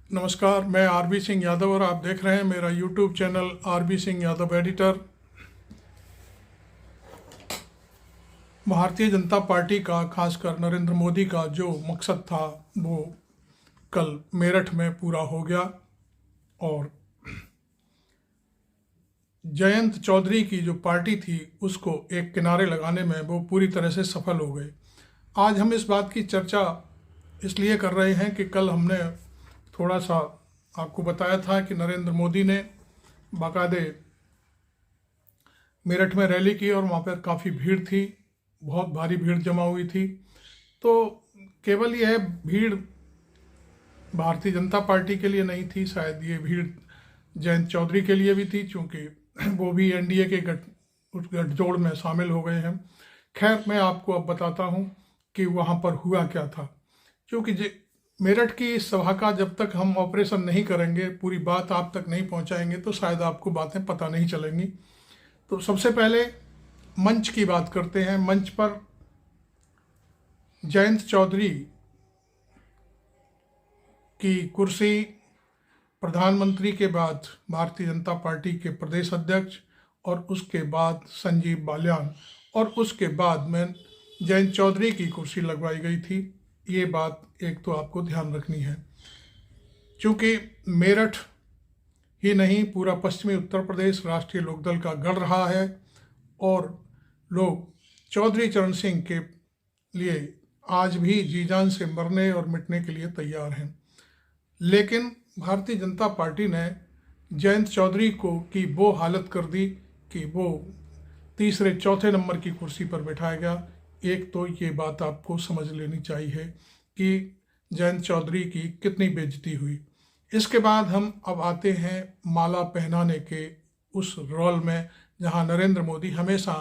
नमस्कार, मैं आरबी सिंह यादव और आप देख रहे हैं मेरा YouTube channel RB Singh Yadav editor. Bharatiya Janata party का, खासकर नरेंद्र मोदी का जो मकसद था वो कल मेरठ में पूरा हो गया और जयंत चौधरी की जो पार्टी थी उसको एक किनारे लगाने में वो पूरी तरह से सफल हो गए। आज हम इस बात की चर्चा इसलिए कर रहे हैं कि कल हमने थोड़ा सा आपको बताया था कि नरेंद्र मोदी ने बाकायदे मेरठ में रैली की और वहाँ पर काफ़ी भीड़ थी, बहुत भारी भीड़ जमा हुई थी। तो केवल यह भीड़ भारतीय जनता पार्टी के लिए नहीं थी, शायद ये भीड़ जयंत चौधरी के लिए भी थी, क्योंकि वो भी एनडीए के गठजोड़ में शामिल हो गए हैं। खैर, मैं आपको अब बताता हूँ कि वहाँ पर हुआ क्या था, क्योंकि मेरठ की इस सभा का जब तक हम ऑपरेशन नहीं करेंगे, पूरी बात आप तक नहीं पहुँचाएंगे, तो शायद आपको बातें पता नहीं चलेंगी। तो सबसे पहले मंच की बात करते हैं। मंच पर जयंत चौधरी की कुर्सी प्रधानमंत्री के बाद भारतीय जनता पार्टी के प्रदेश अध्यक्ष और उसके बाद संजीव बालियान और उसके बाद में जयंत चौधरी की कुर्सी लगवाई गई थी। ये बात एक तो आपको ध्यान रखनी है, क्योंकि मेरठ ही नहीं पूरा पश्चिमी उत्तर प्रदेश राष्ट्रीय लोकदल का गढ़ रहा है और लोग चौधरी चरण सिंह के लिए आज भी जी जान से मरने और मिटने के लिए तैयार हैं। लेकिन भारतीय जनता पार्टी ने जयंत चौधरी की वो हालत कर दी कि वो तीसरे चौथे नंबर की कुर्सी पर बैठाया गया। एक तो ये बात आपको समझ लेनी चाहिए कि जयंत चौधरी की कितनी बेइज्जती हुई। इसके बाद हम अब आते हैं माला पहनाने के उस रोल में, जहां नरेंद्र मोदी हमेशा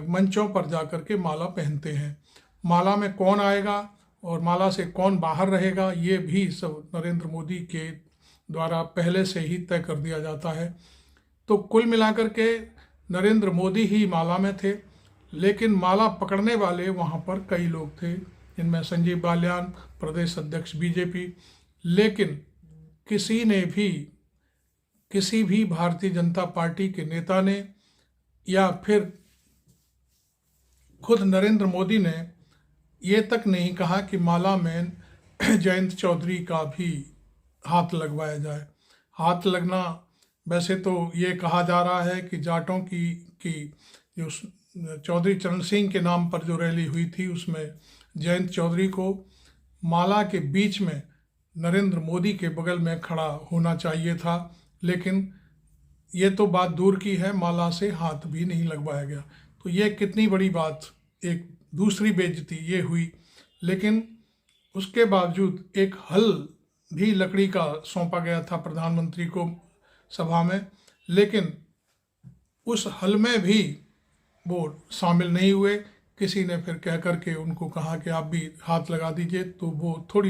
मंचों पर जाकर के माला पहनते हैं। माला में कौन आएगा और माला से कौन बाहर रहेगा, ये भी सब नरेंद्र मोदी के द्वारा पहले से ही तय कर दिया जाता है। तो कुल मिलाकर के नरेंद्र मोदी ही माला में थे, लेकिन माला पकड़ने वाले वहाँ पर कई लोग थे, जिनमें संजीव बालियान प्रदेश अध्यक्ष बीजेपी। लेकिन किसी भी भारतीय जनता पार्टी के नेता ने या फिर खुद नरेंद्र मोदी ने ये तक नहीं कहा कि माला में जयंत चौधरी का भी हाथ लगवाया जाए। हाथ लगना, वैसे तो ये कहा जा रहा है कि जाटों की जो चौधरी चरण सिंह के नाम पर जो रैली हुई थी उसमें जयंत चौधरी को माला के बीच में नरेंद्र मोदी के बगल में खड़ा होना चाहिए था, लेकिन ये तो बात दूर की है, माला से हाथ भी नहीं लगवाया गया। तो ये कितनी बड़ी बात, एक दूसरी बेइज्जती ये हुई। लेकिन उसके बावजूद एक हल भी लकड़ी का सौंपा गया था प्रधानमंत्री को सभा में, लेकिन उस हल में भी वो शामिल नहीं हुए। किसी ने फिर कह करके उनको कहा कि आप भी हाथ लगा दीजिए, तो वो थोड़ी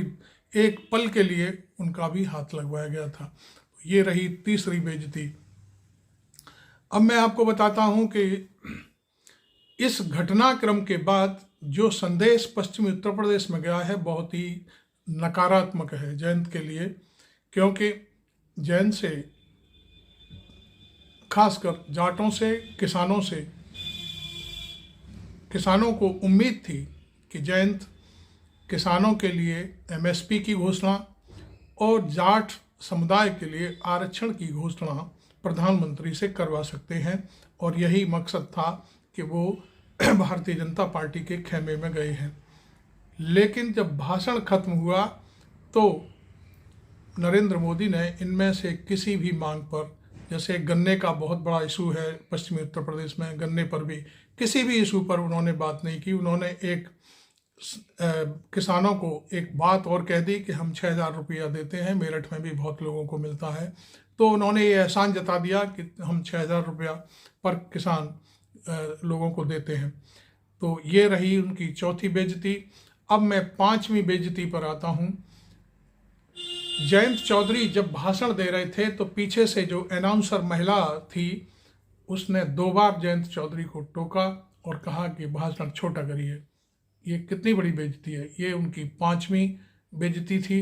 एक पल के लिए उनका भी हाथ लगवाया गया था। ये रही तीसरी बेइज्जती। अब मैं आपको बताता हूँ कि इस घटनाक्रम के बाद जो संदेश पश्चिमी उत्तर प्रदेश में गया है बहुत ही नकारात्मक है जयंत के लिए, क्योंकि जयंत से, खासकर जाटों से, किसानों को उम्मीद थी कि जयंत किसानों के लिए एमएसपी की घोषणा और जाट समुदाय के लिए आरक्षण की घोषणा प्रधानमंत्री से करवा सकते हैं, और यही मकसद था कि वो भारतीय जनता पार्टी के खेमे में गए हैं। लेकिन जब भाषण खत्म हुआ तो नरेंद्र मोदी ने इनमें से किसी भी मांग पर, जैसे गन्ने का बहुत बड़ा इशू है पश्चिमी उत्तर प्रदेश में, गन्ने पर भी किसी भी इशू पर उन्होंने बात नहीं की। उन्होंने किसानों को एक बात और कह दी कि हम 6,000 रुपया देते हैं, मेरठ में भी बहुत लोगों को मिलता है। तो उन्होंने ये एहसान जता दिया कि हम 6,000 रुपया पर किसान लोगों को देते हैं। तो ये रही उनकी चौथी बेइज्जती। अब मैं पांचवी बेइज्जती पर आता हूँ। जयंत चौधरी जब भाषण दे रहे थे तो पीछे से जो अनाउंसर महिला थी उसने 2 बार जयंत चौधरी को टोका और कहा कि भाषण छोटा करिए। ये कितनी बड़ी बेइज्जती है। ये उनकी पांचवी बेइज्जती थी।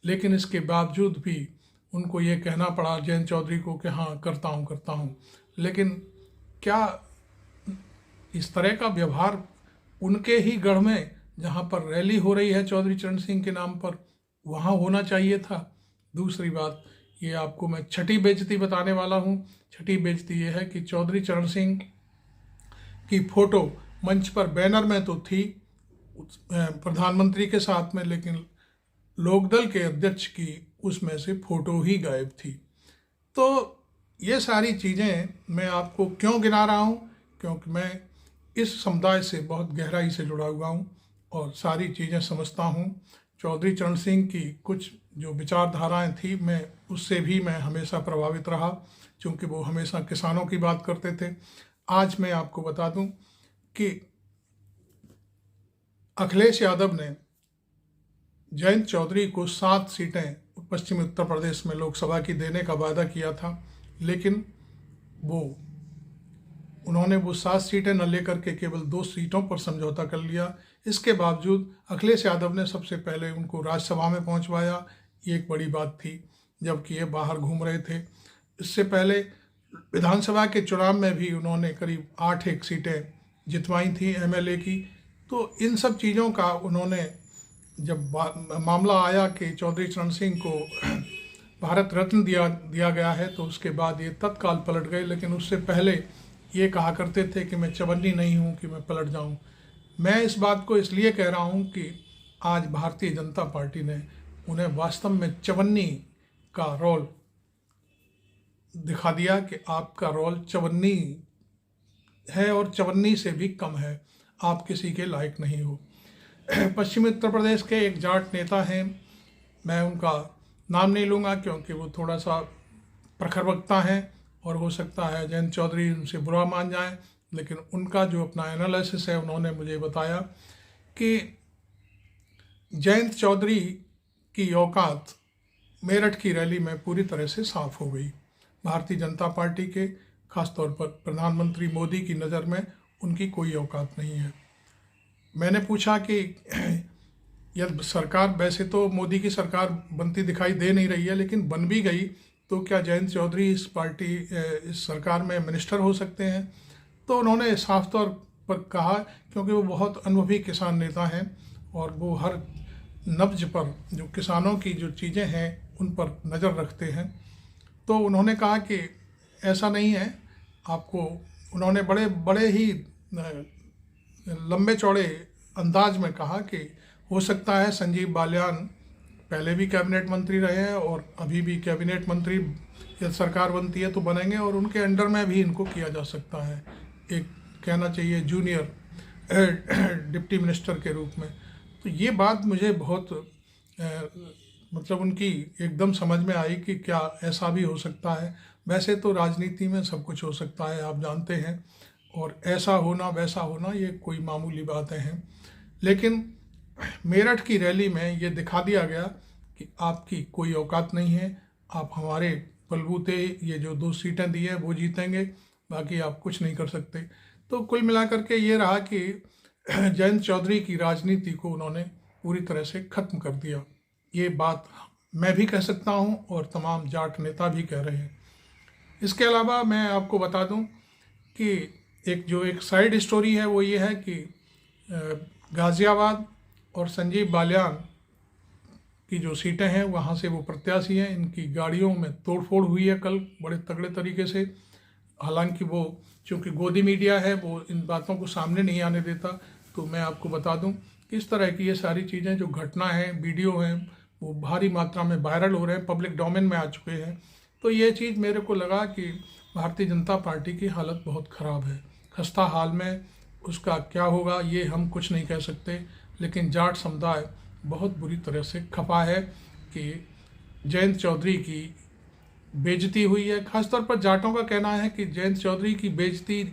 लेकिन इसके बावजूद भी उनको ये कहना पड़ा जयंत चौधरी को कि हाँ करता हूँ। लेकिन क्या इस तरह का व्यवहार उनके ही गढ़ में, जहाँ पर रैली हो रही है चौधरी चरण सिंह के नाम पर, वहाँ होना चाहिए था? दूसरी बात, ये आपको मैं छठी बेइज्जती बताने वाला हूँ। छठी बेइज्जती ये है कि चौधरी चरण सिंह की फोटो मंच पर बैनर में तो थी प्रधानमंत्री के साथ में, लेकिन लोकदल के अध्यक्ष की उसमें से फोटो ही गायब थी। तो ये सारी चीज़ें मैं आपको क्यों गिना रहा हूँ? क्योंकि मैं इस समुदाय से बहुत गहराई से जुड़ा हुआ हूँ और सारी चीज़ें समझता हूँ। चौधरी चरण सिंह की कुछ जो विचारधाराएं थी, मैं उससे भी मैं हमेशा प्रभावित रहा, क्योंकि वो हमेशा किसानों की बात करते थे। आज मैं आपको बता दूं कि अखिलेश यादव ने जयंत चौधरी को 7 सीटें पश्चिमी उत्तर प्रदेश में लोकसभा की देने का वादा किया था, लेकिन उन्होंने वो 7 सीटें न लेकर के केवल 2 सीटों पर समझौता कर लिया। इसके बावजूद अखिलेश यादव ने सबसे पहले उनको राज्यसभा में पहुंचवाया। ये एक बड़ी बात थी, जबकि ये बाहर घूम रहे थे। इससे पहले विधानसभा के चुनाव में भी उन्होंने करीब 8 सीटें जितवाई थी एमएलए की। तो इन सब चीज़ों का उन्होंने, जब मामला आया कि चौधरी चरण सिंह को भारत रत्न दिया गया है, तो उसके बाद ये तत्काल पलट गए। लेकिन उससे पहले ये कहा करते थे कि मैं चवन्नी नहीं हूँ कि मैं पलट जाऊँ। मैं इस बात को इसलिए कह रहा हूँ कि आज भारतीय जनता पार्टी ने उन्हें वास्तव में चवन्नी का रोल दिखा दिया कि आपका रोल चवन्नी है और चवन्नी से भी कम है, आप किसी के लायक नहीं हो। पश्चिमी उत्तर प्रदेश के एक जाट नेता हैं, मैं उनका नाम नहीं लूँगा क्योंकि वो थोड़ा सा प्रखर वक्ता हैं और हो सकता है जयंत चौधरी उनसे बुरा मान जाएं, लेकिन उनका जो अपना एनालिसिस है, उन्होंने मुझे बताया कि जयंत चौधरी की औकात मेरठ की रैली में पूरी तरह से साफ हो गई। भारतीय जनता पार्टी के, खासतौर पर प्रधानमंत्री मोदी की नज़र में उनकी कोई औकात नहीं है। मैंने पूछा कि यह सरकार, वैसे तो मोदी की सरकार बनती दिखाई दे नहीं रही है, लेकिन बन भी गई तो क्या जयंत चौधरी इस सरकार में मिनिस्टर हो सकते हैं? तो उन्होंने साफ तौर पर कहा, क्योंकि वो बहुत अनुभवी किसान नेता हैं और वो हर नब्ज पर, जो किसानों की जो चीज़ें हैं उन पर नज़र रखते हैं। तो उन्होंने कहा कि ऐसा नहीं है, आपको, उन्होंने बड़े ही लंबे चौड़े अंदाज में कहा कि हो सकता है संजीव बालियान पहले भी कैबिनेट मंत्री रहे हैं और अभी भी कैबिनेट मंत्री, यदि सरकार बनती है तो बनेंगे और उनके अंडर में भी इनको किया जा सकता है, एक कहना चाहिए जूनियर डिप्टी मिनिस्टर के रूप में। तो ये बात मुझे बहुत मतलब उनकी एकदम समझ में आई कि क्या ऐसा भी हो सकता है। वैसे तो राजनीति में सब कुछ हो सकता है, आप जानते हैं, और ऐसा होना वैसा होना ये कोई मामूली बातें हैं। लेकिन मेरठ की रैली में ये दिखा दिया गया कि आपकी कोई औकात नहीं है, आप हमारे बलबूते ये जो 2 सीटें दी है वो जीतेंगे, बाकी आप कुछ नहीं कर सकते। तो कुल मिलाकर के ये रहा कि जयंत चौधरी की राजनीति को उन्होंने पूरी तरह से ख़त्म कर दिया। ये बात मैं भी कह सकता हूँ और तमाम जाट नेता भी कह रहे हैं। इसके अलावा मैं आपको बता दूँ कि एक साइड स्टोरी है, वो ये है कि गाज़ियाबाद और संजीव बालियान की जो सीटें हैं वहाँ से वो प्रत्याशी हैं, इनकी गाड़ियों में तोड़फोड़ हुई है कल बड़े तगड़े तरीके से। हालांकि वो चूँकि गोदी मीडिया है, वो इन बातों को सामने नहीं आने देता। तो मैं आपको बता दूं कि इस तरह की ये सारी चीज़ें जो घटना है, वीडियो हैं, वो भारी मात्रा में वायरल हो रहे हैं, पब्लिक डोमेन में आ चुके हैं। तो ये चीज़ मेरे को लगा कि भारतीय जनता पार्टी की हालत बहुत ख़राब है, खस्ता हाल में। उसका क्या होगा ये हम कुछ नहीं कह सकते, लेकिन जाट समुदाय बहुत बुरी तरह से खफा है कि जयंत चौधरी की बेइज्जती हुई है। खासतौर पर जाटों का कहना है कि जयंत चौधरी की बेइज्जती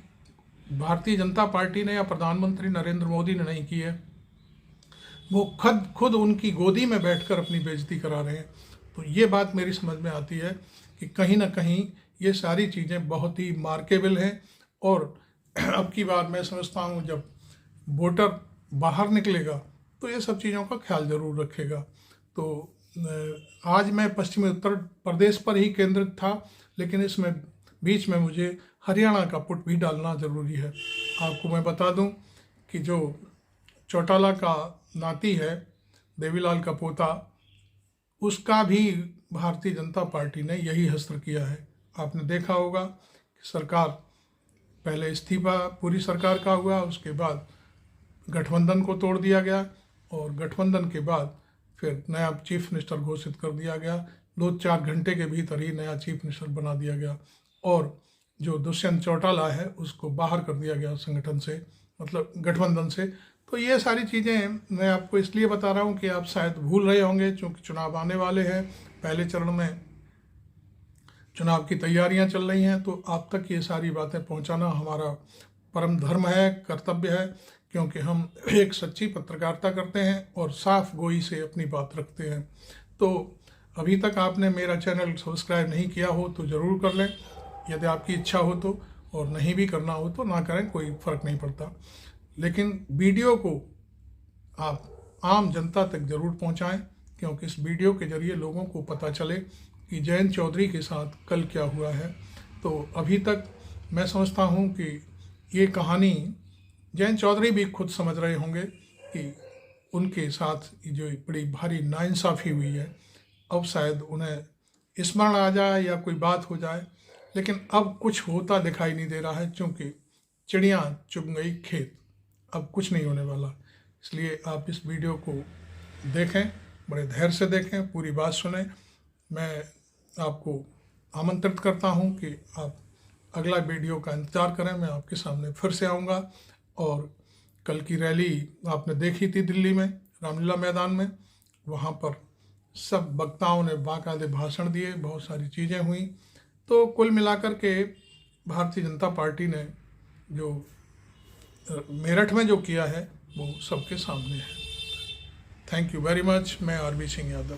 भारतीय जनता पार्टी ने या प्रधानमंत्री नरेंद्र मोदी ने नहीं की है, वो खुद उनकी गोदी में बैठकर अपनी बेइज्जती करा रहे हैं। तो ये बात मेरी समझ में आती है कि कहीं ना कहीं ये सारी चीज़ें बहुत ही मार्केबल हैं। और अब की बार मैं समझता हूँ जब वोटर बाहर निकलेगा तो ये सब चीज़ों का ख्याल ज़रूर रखेगा। तो आज मैं पश्चिमी उत्तर प्रदेश पर ही केंद्रित था, लेकिन इसमें बीच में मुझे हरियाणा का पुट भी डालना ज़रूरी है। आपको मैं बता दूं कि जो चौटाला का नाती है, देवीलाल का पोता, उसका भी भारतीय जनता पार्टी ने यही हस्त्र किया है। आपने देखा होगा कि सरकार पहले इस्तीफा पूरी सरकार का हुआ, उसके बाद गठबंधन को तोड़ दिया गया और गठबंधन के बाद फिर नया चीफ मिनिस्टर घोषित कर दिया गया। 2-4 घंटे के भीतर ही नया चीफ मिनिस्टर बना दिया गया और जो दुष्यंत चौटाला है उसको बाहर कर दिया गया संगठन से, मतलब गठबंधन से। तो ये सारी चीज़ें मैं आपको इसलिए बता रहा हूँ कि आप शायद भूल रहे होंगे, क्योंकि चुनाव आने वाले हैं, पहले चरण में चुनाव की तैयारियां चल रही हैं, तो आप तक ये सारी बातें पहुंचाना हमारा परम धर्म है, कर्तव्य है, क्योंकि हम एक सच्ची पत्रकारिता करते हैं और साफ गोई से अपनी बात रखते हैं। तो अभी तक आपने मेरा चैनल सब्सक्राइब नहीं किया हो तो ज़रूर कर लें, यदि आपकी इच्छा हो तो, और नहीं भी करना हो तो ना करें, कोई फ़र्क नहीं पड़ता। लेकिन वीडियो को आप आम जनता तक ज़रूर पहुंचाएं, क्योंकि इस वीडियो के ज़रिए लोगों को पता चले कि जयंत चौधरी के साथ कल क्या हुआ है। तो अभी तक मैं समझता हूं कि ये कहानी जयंत चौधरी भी खुद समझ रहे होंगे कि उनके साथ जो बड़ी भारी नाइंसाफ़ी हुई है, अब शायद उन्हें स्मरण आ जाए या कोई बात हो जाए, लेकिन अब कुछ होता दिखाई नहीं दे रहा है, क्योंकि चिड़िया चुग गई खेत, अब कुछ नहीं होने वाला। इसलिए आप इस वीडियो को देखें, बड़े धैर्य से देखें, पूरी बात सुनें। मैं आपको आमंत्रित करता हूं कि आप अगला वीडियो का इंतज़ार करें, मैं आपके सामने फिर से आऊंगा। और कल की रैली आपने देखी थी दिल्ली में, रामलीला मैदान में, वहां पर सब वक्ताओं ने बाकायदे भाषण दिए, बहुत सारी चीज़ें हुई। तो कुल मिलाकर के भारतीय जनता पार्टी ने जो मेरठ में जो किया है वो सबके सामने है। Thank you very much. मैं आरबी सिंह यादव।